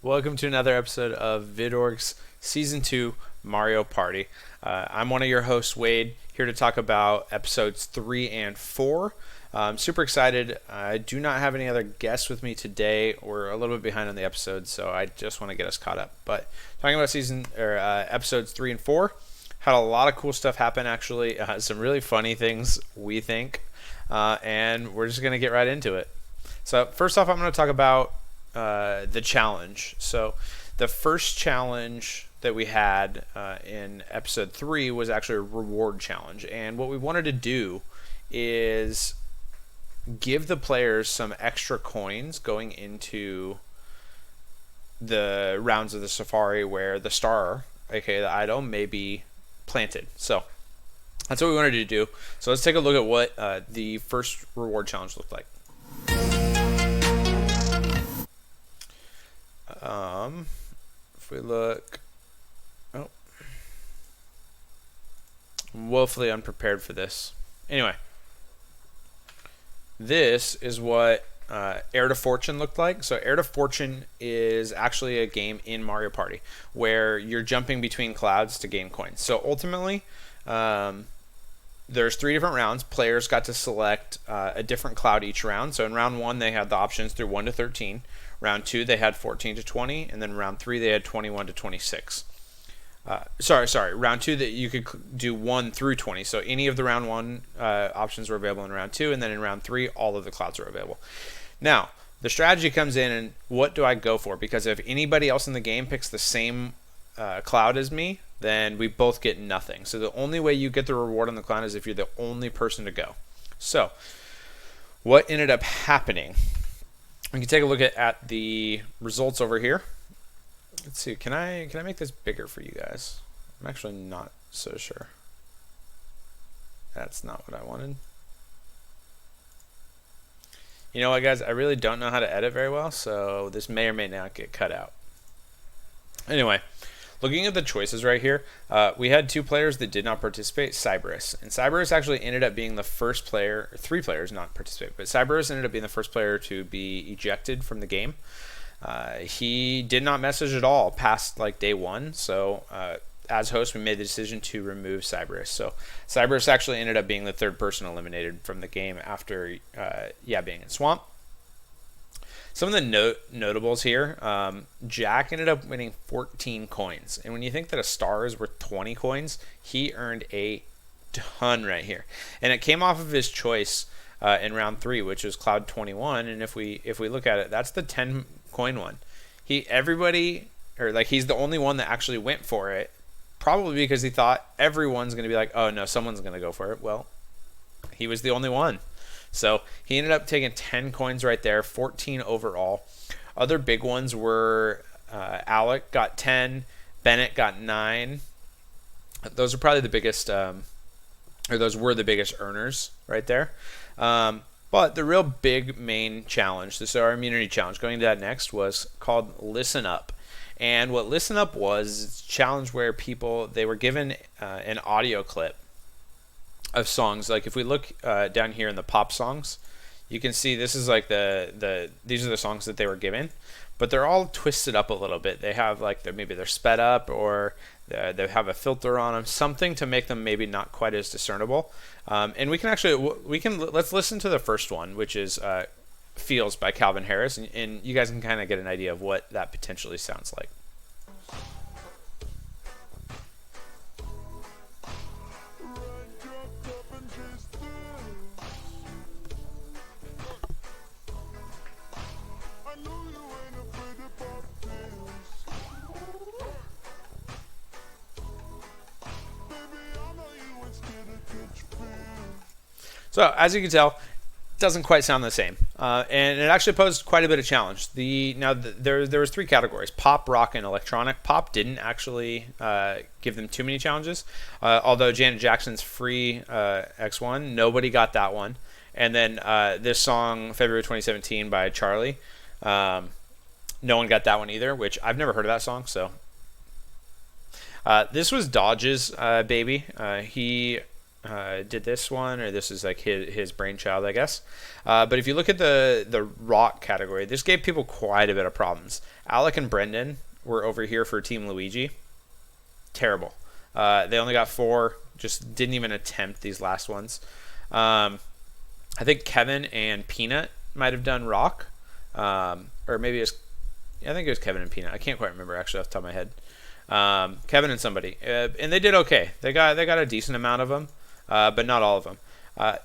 Welcome to another episode of VidORGs Season 2 Mario Party. I'm one of your hosts, Wade, here to talk about episodes 3 and 4. I'm super excited. I do not have any other guests with me today. We're a little bit behind on the episodes, so I just want to get us caught up. But talking about episodes 3 and 4, had a lot of cool stuff happen, actually. Some really funny things, we think. And we're just going to get right into it. So first off, I'm going to talk about the challenge. So the first challenge that we had in episode 3 was actually a reward challenge. And what we wanted to do is give the players some extra coins going into the rounds of the safari where the star, aka the item, may be planted. So that's what we wanted to do. So let's take a look at what the first reward challenge looked like. If we look, I'm woefully unprepared for this. Anyway, this is what Heir to Fortune looked like. So Heir to Fortune is actually a game in Mario Party where you're jumping between clouds to gain coins. So ultimately, there's 3 different rounds. Players got to select a different cloud each round. So in round 1, they had the options through 1 to 13. Round 2, they had 14 to 20, and then round 3, they had 21 to 26. Round 2, that you could do 1 through 20. So any of the round 1 options were available in round 2, and then in round 3, all of the clouds are available. Now, the strategy comes in, and what do I go for? Because if anybody else in the game picks the same cloud as me, then we both get nothing. So the only way you get the reward on the cloud is if you're the only person to go. So what ended up happening? We can take a look at the results over here. Let's see. Can I make this bigger for you guys? I'm actually not so sure. That's not what I wanted. You know what, guys? I really don't know how to edit very well, so this may or may not get cut out. Anyway, looking at the choices right here, we had 2 players that did not participate, Cyberus. And Cyberus actually ended up being the first player, 3 players not participate, but Cyberus ended up being the first player to be ejected from the game. He did not message at all past like day 1, so as host, we made the decision to remove Cyberus. So Cyberus actually ended up being the 3rd person eliminated from the game after being in Swamp. Some of the notables here, Jack ended up winning 14 coins. And when you think that a star is worth 20 coins, he earned a ton right here. And it came off of his choice in round 3, which was Cloud 21. And if we look at it, that's the 10 coin one. He's the only one that actually went for it, probably because he thought everyone's going to be like, oh no, someone's going to go for it. Well, he was the only one. So he ended up taking 10 coins right there, 14 overall. Other big ones were Alec got 10, Bennett got 9. Those are probably the biggest, those were the biggest earners right there. But the real big main challenge, this is our immunity challenge, going into that next, was called Listen Up. And what Listen Up was, it's a challenge where they were given an audio clip of songs. Like if we look down here in the pop songs, you can see this is like these are the songs that they were given, but they're all twisted up a little bit. They have like maybe they're sped up, or they have a filter on them, something to make them maybe not quite as discernible. And let's listen to the first one, which is Feels by Calvin Harris, and you guys can kind of get an idea of what that potentially sounds like. So as you can tell, it doesn't quite sound the same, and it actually posed quite a bit of challenge. There was 3 categories: pop, rock, and electronic. Pop didn't actually give them too many challenges, although Janet Jackson's Free X1, nobody got that one. And then this song, February 2017 by Charlie, no one got that one either, which I've never heard of that song. So this was Dodge's Baby. He did this one, or this is like his brainchild, I guess. But if you look at the rock category, this gave people quite a bit of problems. Alec and Brendan were over here for Team Luigi. Terrible. They only got 4. Just didn't even attempt these last ones. I think Kevin and Peanut might have done rock, or maybe I think it was Kevin and Peanut. I can't quite remember actually off the top of my head. Kevin and somebody, and they did okay. They got a decent amount of them, but not all of them.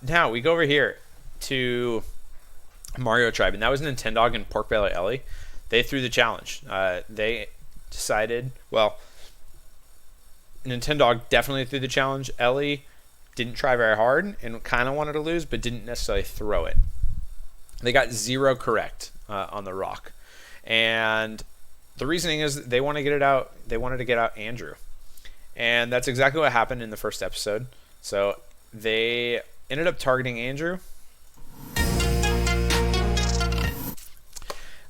Now we go over here to Mario Tribe, and that was Nintendog and Pork Belly Ellie. They threw the challenge. They decided, well, Nintendog definitely threw the challenge. Ellie didn't try very hard and kind of wanted to lose, but didn't necessarily throw it. They got 0 correct on the rock, and the reasoning is they want to get it out. They wanted to get out Andrew, and that's exactly what happened in the first episode. So they ended up targeting Andrew.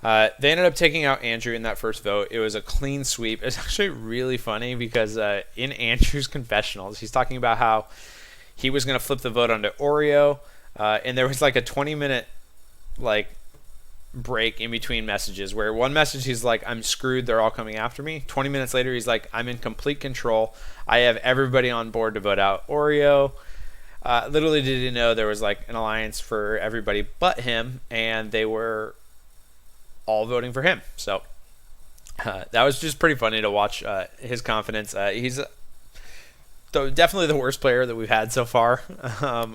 They ended up taking out Andrew in that first vote. It was a clean sweep. It's actually really funny because in Andrew's confessionals, he's talking about how he was going to flip the vote onto Oreo, and there was like a 20-minute like break in between messages where one message he's like, I'm screwed, they're all coming after me. 20 minutes later, he's like, I'm in complete control. I have everybody on board to vote out Oreo. Literally didn't know there was like an alliance for everybody but him, and they were all voting for him. So that was just pretty funny to watch his confidence. He's definitely the worst player that we've had so far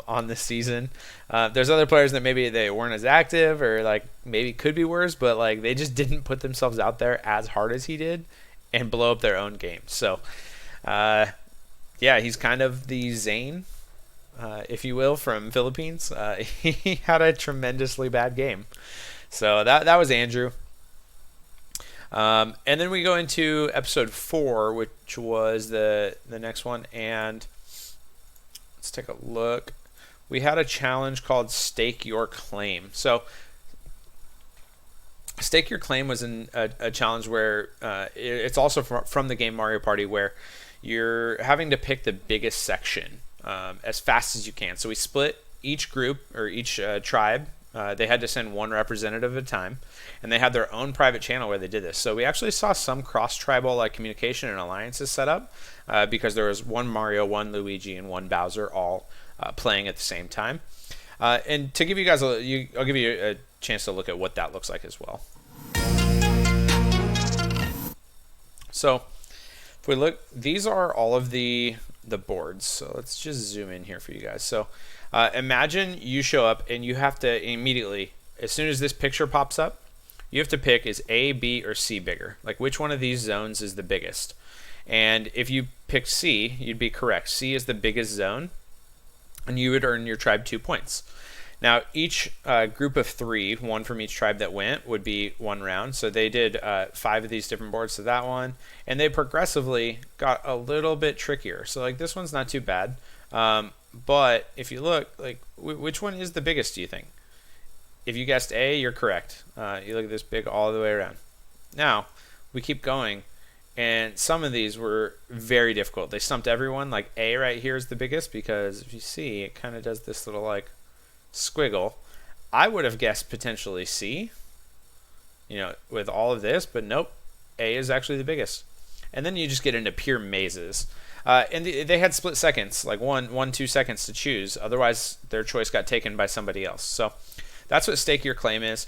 on this season. There's other players that maybe they weren't as active or like maybe could be worse, but like they just didn't put themselves out there as hard as he did and blow up their own game. So yeah, he's kind of the Zane, if you will, from Philippines. He had a tremendously bad game. So that was Andrew. And then we go into episode 4, which was the next one, and let's take a look. We had a challenge called Stake Your Claim. So Stake Your Claim was a challenge where it's also from the game Mario Party, where you're having to pick the biggest section as fast as you can. So we split each group or each tribe. They had to send one representative at a time, and they had their own private channel where they did this. So we actually saw some cross-tribal like communication and alliances set up because there was one Mario, one Luigi, and one Bowser all playing at the same time. And to give you guys I'll give you a chance to look at what that looks like as well. So if we look, these are all of the boards. So let's just zoom in here for you guys. So imagine you show up and you have to immediately, as soon as this picture pops up, you have to pick, is A, B, or C bigger? Like which one of these zones is the biggest? And if you pick C, you'd be correct. C is the biggest zone, and you would earn your tribe 2 points. Now each group of 3, one from each tribe that went, would be 1 round. So they did 5 of these different boards to that one, and they progressively got a little bit trickier. So like this one's not too bad. But if you look, like, which one is the biggest, do you think? If you guessed A, you're correct. You look at this big all the way around. Now, we keep going, and some of these were very difficult. They stumped everyone. Like A right here is the biggest because if you see, it kind of does this little, like, squiggle. I would have guessed potentially C, you know, with all of this, but nope. A is actually the biggest. And then you just get into pure mazes. And they had split seconds, like 2 seconds to choose. Otherwise, their choice got taken by somebody else. So that's what Stake Your Claim is.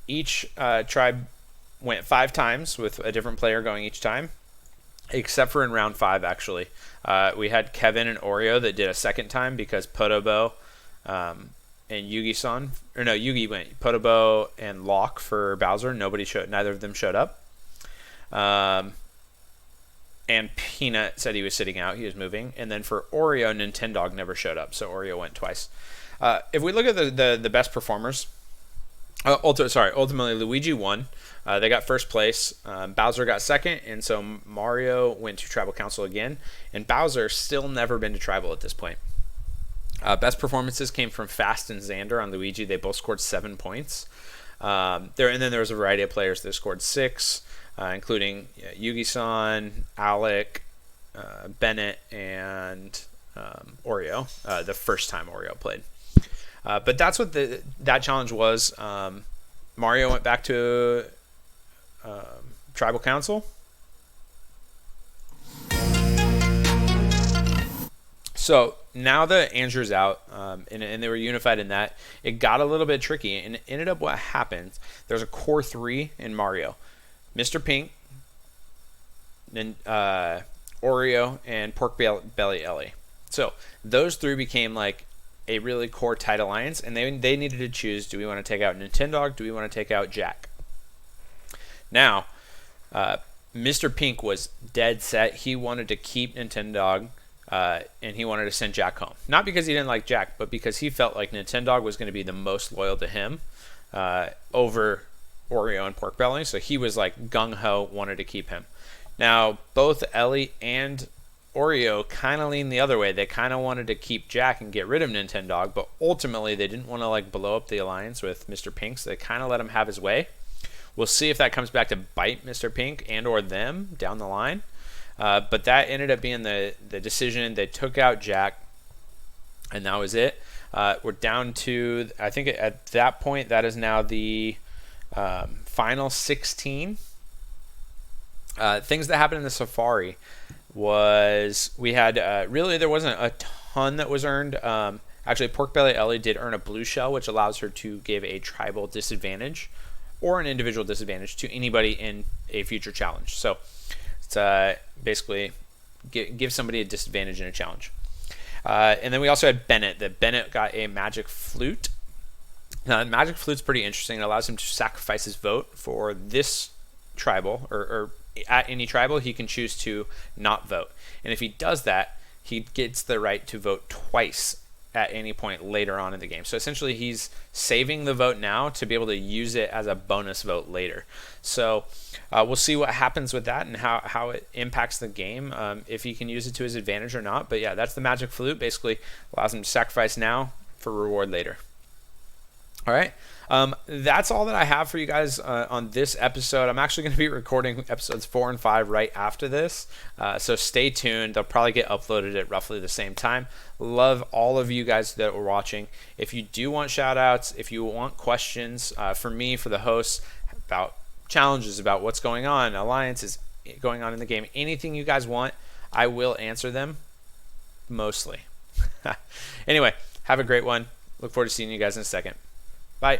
Each tribe went 5 times with a different player going each time, except for in round 5, actually. We had Kevin and Oreo that did a second time because Podobo and Yugi-san, or no, Yugi went. Podobo and Locke for Bowser. Neither of them showed up. And Peanut said he was sitting out. He was moving. And then for Oreo, Nintendog never showed up. So Oreo went twice. If we look at the best performers, ultimately Luigi won. They got first place. Bowser got second. And so Mario went to Tribal Council again. And Bowser still never been to Tribal at this point. Best performances came from Fast and Xander on Luigi. They both scored 7 points. And then there was a variety of players that scored 6. Including Yugi-san, Alec, Bennett, and Oreo the first time Oreo played. But that's what that challenge was. Mario went back to Tribal Council. So now that Andrew's out, and they were unified in that, it got a little bit tricky, and it ended up what happened. There's a core 3 in Mario: Mr. Pink, then Oreo, and Pork Belly Ellie. So those 3 became like a really core tight alliance, and they needed to choose: do we want to take out Nintendog? Do we want to take out Jack? Now, Mr. Pink was dead set. He wanted to keep Nintendog. And he wanted to send Jack home. Not because he didn't like Jack, but because he felt like Nintendog was going to be the most loyal to him over Oreo and Pork Belly. So he was like gung-ho, wanted to keep him. Now, both Ellie and Oreo kind of leaned the other way. They kind of wanted to keep Jack and get rid of Nintendog, but ultimately they didn't want to like blow up the alliance with Mr. Pink, so they kind of let him have his way. We'll see if that comes back to bite Mr. Pink and or them down the line. But that ended up being the decision. They took out Jack, and that was it. We're down to, I think at that point, that is now the final 16. Things that happened in the Safari was we had, really there wasn't a ton that was earned. Actually, Pork Belly Ellie did earn a blue shell, which allows her to give a tribal disadvantage or an individual disadvantage to anybody in a future challenge. So it's basically give somebody a disadvantage in a challenge. And then we also had Bennett. That Bennett got a magic flute. Now, magic flute's pretty interesting. It allows him to sacrifice his vote for this tribal, or at any tribal, he can choose to not vote. And if he does that, he gets the right to vote twice at any point later on in the game. So essentially he's saving the vote now to be able to use it as a bonus vote later. So we'll see what happens with that and how it impacts the game, if he can use it to his advantage or not. But yeah, that's the magic flute. Basically allows him to sacrifice now for reward later. All right. That's all that I have for you guys on this episode. I'm actually going to be recording episodes 4 and 5 right after this, so stay tuned. They'll probably get uploaded at roughly the same time. Love all of you guys that were watching. If you do want shout outs, if you want questions for me, for the hosts, about challenges, about what's going on, alliances going on in the game, anything you guys want, I will answer them, mostly. Anyway, have a great one. Look forward to seeing you guys in a second. Bye.